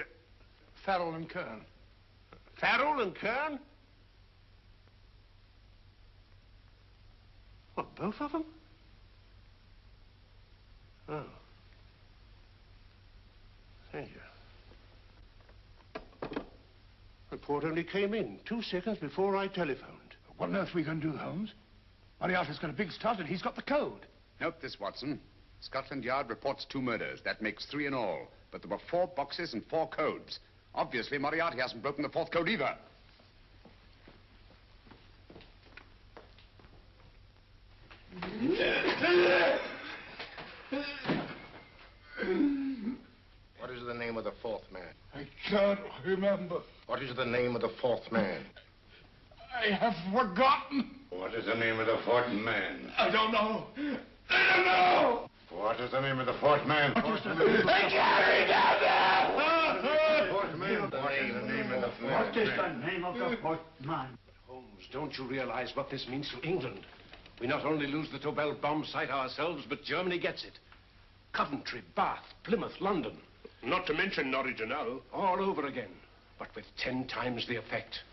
Farrell and Kern. Farrell and Kern? What, both of them? Oh. Thank you. Report only came in 2 seconds before I telephoned. What on earth are we going to do, Holmes? Moriarty's got a big start and he's got the code. Note this, Watson. Scotland Yard reports 2 murders. That makes 3 in all. But there were 4 boxes and 4 codes. Obviously, Moriarty hasn't broken the 4th code either. What is the name of the 4th man? I can't remember. What is the name of the 4th man? I have forgotten. What is the name of the 4th man? I don't know. I don't know. What is the name of the 4th man? I can't remember. Fourth man. What is the name of the 4th man? What is the name of the 4th man? Holmes, don't you realize what this means to England? We not only lose the Tobel bomb site ourselves, but Germany gets it. Coventry, Bath, Plymouth, London. Not to mention Norwich and Hull. All over again, but with 10 times the effect.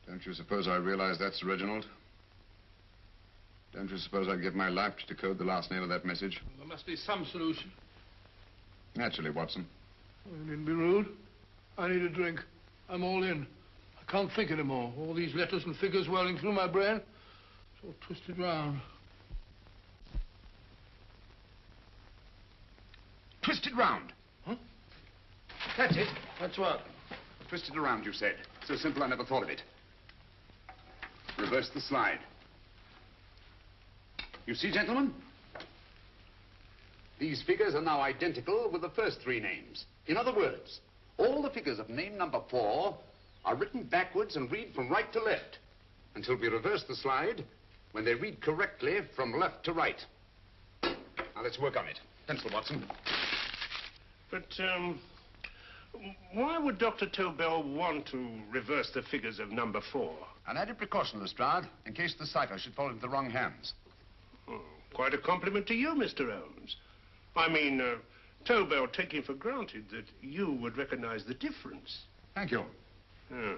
Don't you suppose I realize that's Reginald? Don't you suppose I'd give my life to decode the last name of that message? Well, there must be some solution. Naturally, Watson. I needn't be rude. I need a drink. I'm all in. I can't think anymore. All these letters and figures whirling through my brain. It's all twisted round. Twisted round. Huh? That's it. That's what? Twisted around, you said. So simple, I never thought of it. Reverse the slide. You see, gentlemen? These figures are now identical with the first 3 names. In other words, all the figures of name number 4 are written backwards and read from right to left until we reverse the slide when they read correctly from left to right. Now, let's work on it. Pencil, Watson. But, Why would Dr. Tobel want to reverse the figures of number 4? An added precaution, Lestrade, in case the cipher should fall into the wrong hands. Oh, quite a compliment to you, Mr. Holmes. I mean, Tobel taking for granted that you would recognize the difference. Thank you. Oh.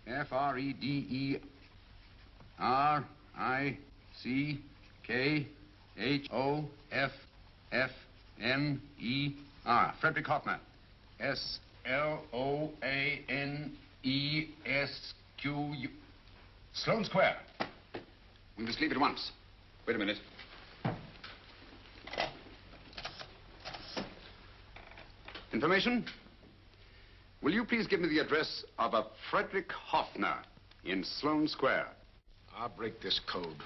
Frederick-Hoffner. Frederick Hoffner. S-L-O-A-N-E-S-Q-U. Sloane Square. We must leave at once. Wait a minute. Information? Will you please give me the address of a Frederick Hoffner in Sloane Square? I'll break this code.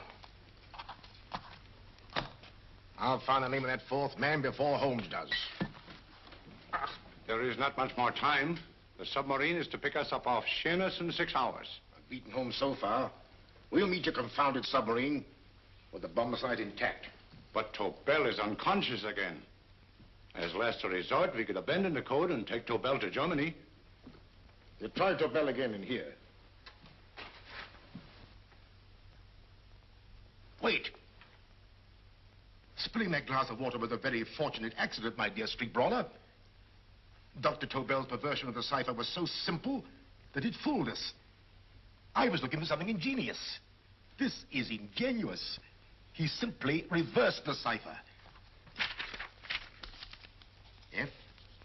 I'll find the name of that fourth man before Holmes does. There is not much more time. The submarine is to pick us up off Sheerness in 6 hours. I've beaten Holmes so far. We'll meet your confounded submarine with the bomb site intact. But Tobel is unconscious again. As last resort, we could abandon the code and take Tobel to Germany. You try Tobel again in here. Wait. Spilling that glass of water was a very fortunate accident, my dear street brawler. Dr. Tobel's perversion of the cipher was so simple that it fooled us. I was looking for something ingenious. This is ingenuous. He simply reversed the cipher.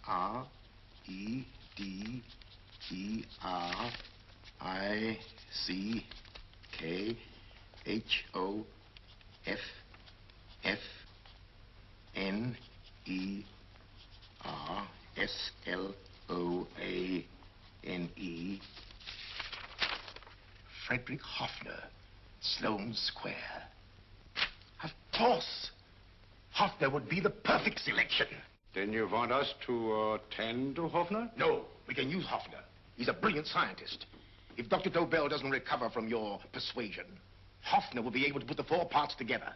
F-R-E-D-E-R-I-C-K-H-O-F-F-N-E-R-S-L-O-A-N-E. Frederick Hoffner, Sloane Square. Of course. Hoffner would be the perfect selection. Then you want us to attend to Hoffner? No, we can use Hoffner. He's a brilliant scientist. If Dr. Tobel doesn't recover from your persuasion, Hoffner will be able to put the 4 parts together.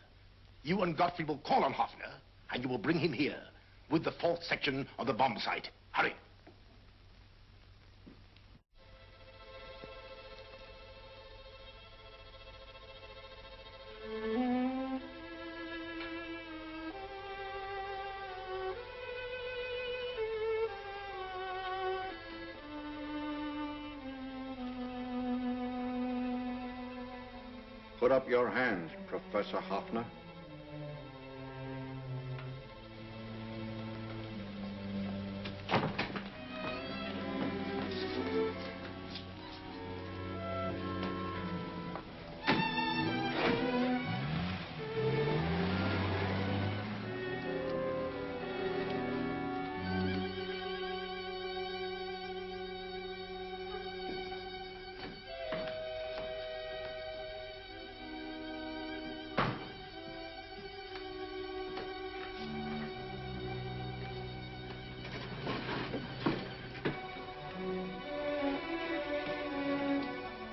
You and Godfrey will call on Hoffner, and you will bring him here with the 4th section of the bomb site. Hurry. Put up your hands, Professor Hoffner.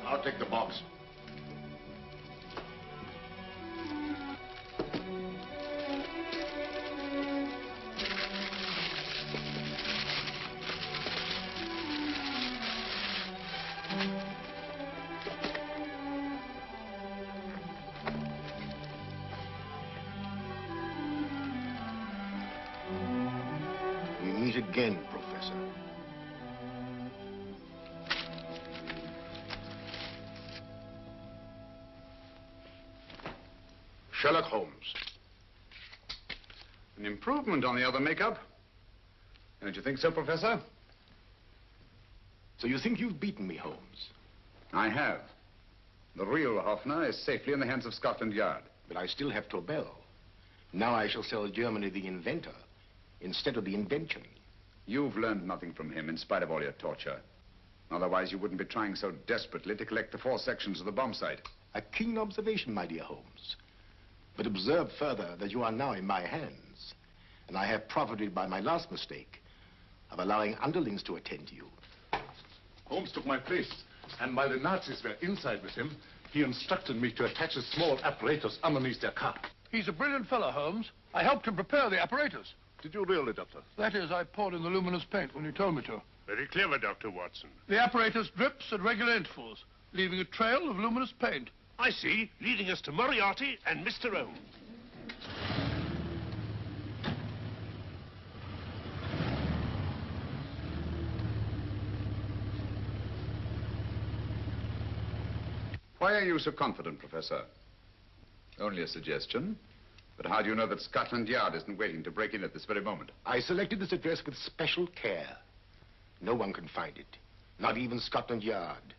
I'll take the box. We meet again, Professor. Sherlock Holmes. An improvement on the other makeup. Don't you think so, Professor? So you think you've beaten me, Holmes? I have. The real Hoffner is safely in the hands of Scotland Yard. But I still have Tobel. Now I shall sell Germany the inventor instead of the invention. You've learned nothing from him in spite of all your torture. Otherwise, you wouldn't be trying so desperately to collect the 4 sections of the bomb site. A keen observation, my dear Holmes. But observe further that you are now in my hands, and I have profited by my last mistake of allowing underlings to attend to you. Holmes took my place, and while the Nazis were inside with him, he instructed me to attach a small apparatus underneath their car. He's a brilliant fellow, Holmes. I helped him prepare the apparatus. Did you really, Doctor? That is, I poured in the luminous paint when you told me to. Very clever, Dr. Watson. The apparatus drips at regular intervals, leaving a trail of luminous paint. I see, leading us to Moriarty and Mr. Holmes. Why are you so confident, Professor? Only a suggestion. But how do you know that Scotland Yard isn't waiting to break in at this very moment? I selected this address with special care. No one can find it. Not even Scotland Yard.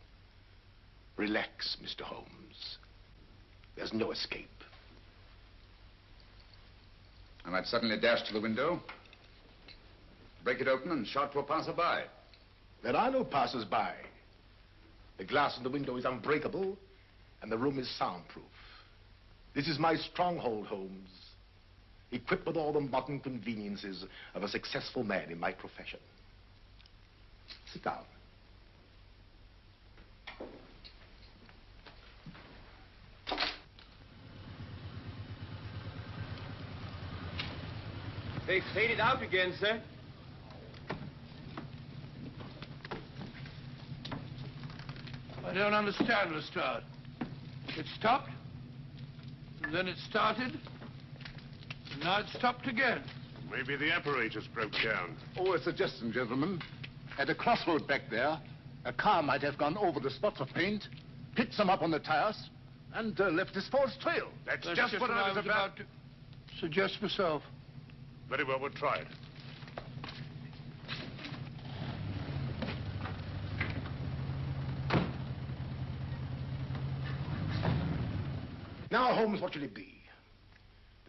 Relax, Mr. Holmes. There's no escape. I might suddenly dash to the window, break it open, and shout to a passerby. There are no passers-by. The glass in the window is unbreakable, and the room is soundproof. This is my stronghold, Holmes. Equipped with all the modern conveniences of a successful man in my profession. Sit down. They've faded out again, sir. I don't understand, Lestrade. It stopped, and then it started, and now it stopped again. Maybe the apparatus broke down. Oh, a suggestion, gentlemen. At a crossroad back there, a car might have gone over the spots of paint, picked some up on the tires, and left this false trail. That's just what I was about to suggest myself. Very well, we'll try it. Now, Holmes, what should it be?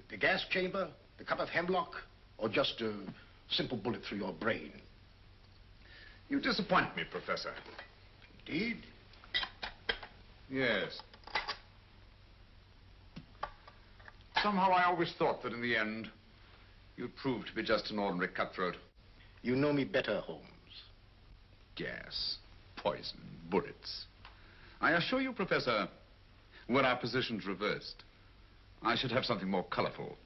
The gas chamber, the cup of hemlock, or just a simple bullet through your brain? You disappoint me, Professor. Indeed? Yes. Somehow I always thought that in the end, you'd prove to be just an ordinary cutthroat. You know me better, Holmes. Gas, poison, bullets. I assure you, Professor, were our positions reversed, I should have something more colorful,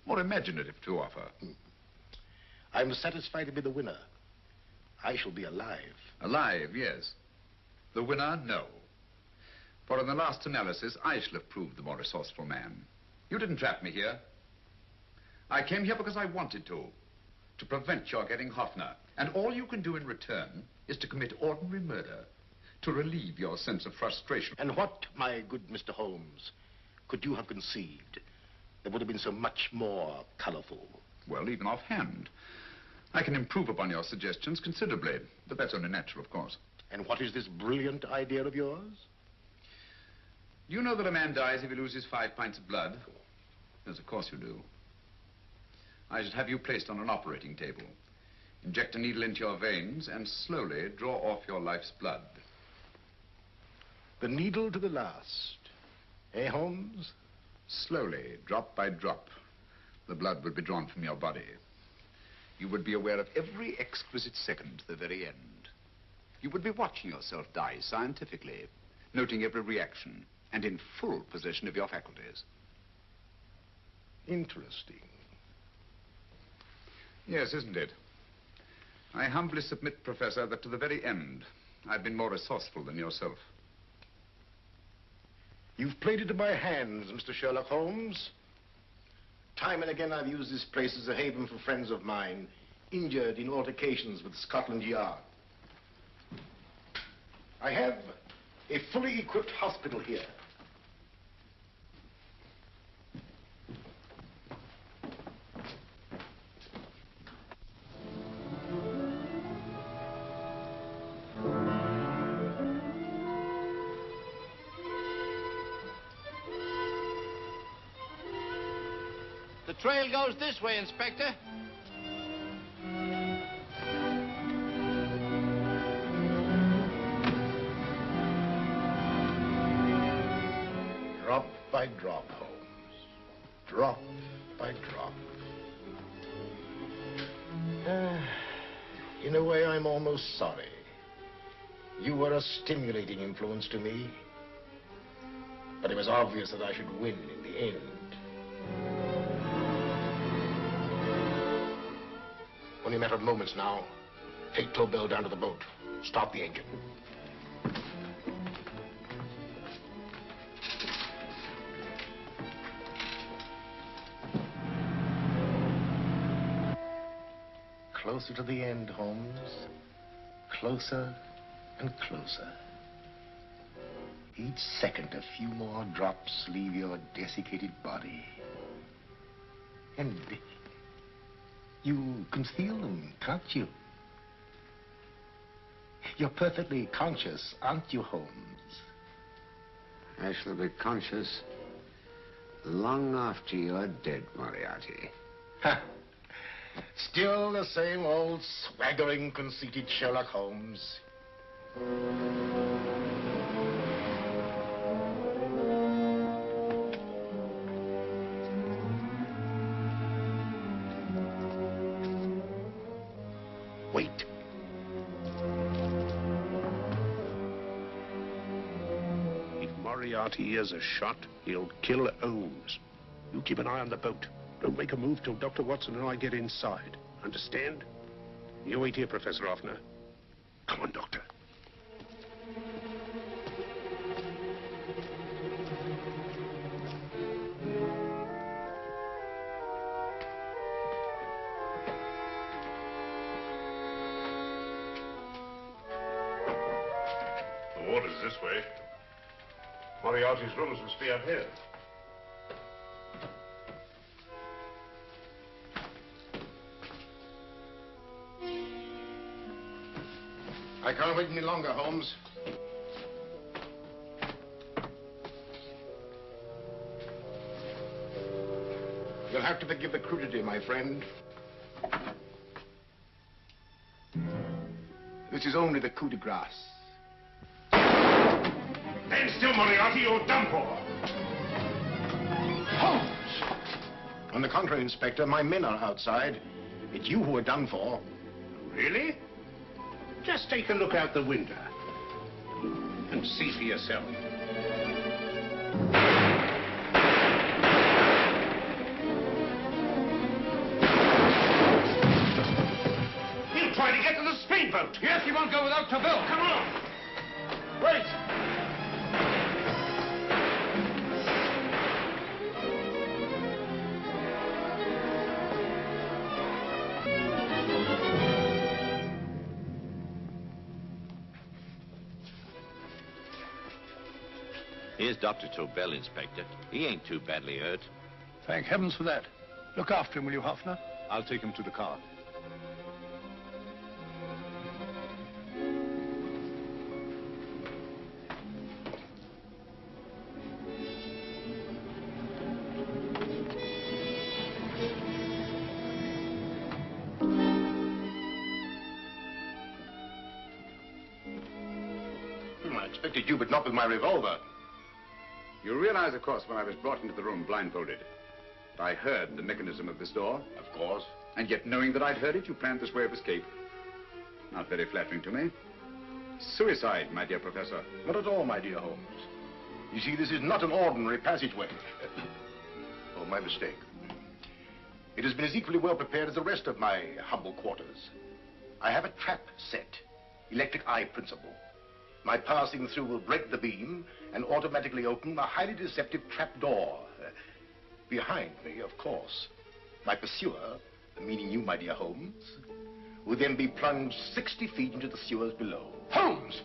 more imaginative to offer. I'm satisfied to be the winner. I shall be alive. Alive, yes. The winner, no. For in the last analysis, I shall have proved the more resourceful man. You didn't trap me here. I came here because I wanted to prevent your getting Hoffner. And all you can do in return is to commit ordinary murder, to relieve your sense of frustration. And what, my good Mr. Holmes, could you have conceived that would have been so much more colorful? Well, even offhand, I can improve upon your suggestions considerably, but that's only natural, of course. And what is this brilliant idea of yours? You know that a man dies if he loses 5 pints of blood? Yes, of course you do. I should have you placed on an operating table, inject a needle into your veins, and slowly draw off your life's blood. The needle to the last. Eh, Holmes? Slowly, drop by drop, the blood would be drawn from your body. You would be aware of every exquisite second to the very end. You would be watching yourself die scientifically, noting every reaction, and in full possession of your faculties. Interesting. Yes, isn't it? I humbly submit, Professor, that to the very end, I've been more resourceful than yourself. You've played it in my hands, Mr. Sherlock Holmes. Time and again I've used this place as a haven for friends of mine, injured in altercations with Scotland Yard. I have a fully equipped hospital here. The trail goes this way, Inspector. Drop by drop, Holmes. Drop by drop. In a way, I'm almost sorry. You were a stimulating influence to me. But it was obvious that I should win in the end. Only a matter of moments now. Take Tobel down to the boat. Start the engine. Closer to the end, Holmes. Closer and closer. Each second, a few more drops leave your desiccated body. And you can feel them, can't you? You're perfectly conscious, aren't you, Holmes? I shall be conscious long after you're dead, Moriarty. Ha! Still the same old swaggering, conceited Sherlock Holmes. Wait. If Moriarty hears a shot, he'll kill Holmes. You keep an eye on the boat. Don't make a move till Dr. Watson and I get inside. Understand? You wait here, Professor Offner. Come on, Doctor. The water's this way. Moriarty's rooms must be up here. I can't wait any longer, Holmes. You'll have to forgive the crudity, my friend. This is only the coup de grace. Stand still, Moriarty, you're done for. Holmes! On the contrary, Inspector, my men are outside. It's you who are done for. Really? Just take a look out the window and see for yourself. He'll try to get to the speedboat. Yes, he won't go without Tobel. Come on. Wait. Here's Dr. Tobel, Inspector. He ain't too badly hurt. Thank heavens for that. Look after him, will you, Hoffner? I'll take him to the car. I expected you, but not with my revolver. You realize, of course, when I was brought into the room blindfolded, that I heard the mechanism of this door? Of course. And yet, knowing that I'd heard it, you planned this way of escape. Not very flattering to me. Suicide, my dear Professor. Not at all, my dear Holmes. You see, this is not an ordinary passageway. Oh, my mistake. It has been as equally well prepared as the rest of my humble quarters. I have a trap set, electric eye principle. My passing through will break the beam and automatically open a highly deceptive trap door. Behind me, of course, my pursuer, meaning you, my dear Holmes, will then be plunged 60 feet into the sewers below. Holmes!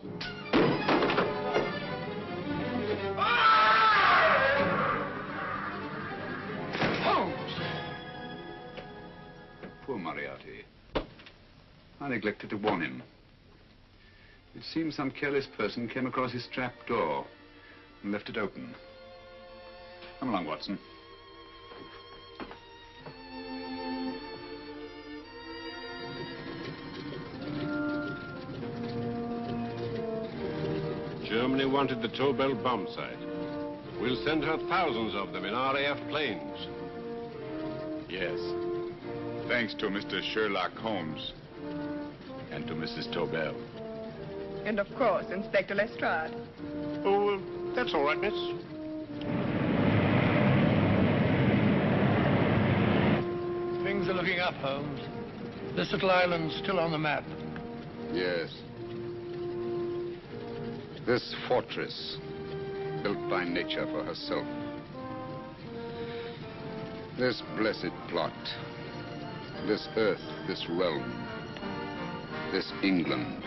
Holmes! Poor Moriarty. I neglected to warn him. It seems some careless person came across his trap door and left it open. Come along, Watson. Germany wanted the Tobel bomb site. We'll send her thousands of them in RAF planes. Yes. Thanks to Mr. Sherlock Holmes and to Mrs. Tobel. And of course, Inspector Lestrade. Oh, that's all right, miss. Things are looking up, Holmes. This little island's still on the map. Yes. This fortress, built by nature for herself. This blessed plot. This earth, this realm. This England.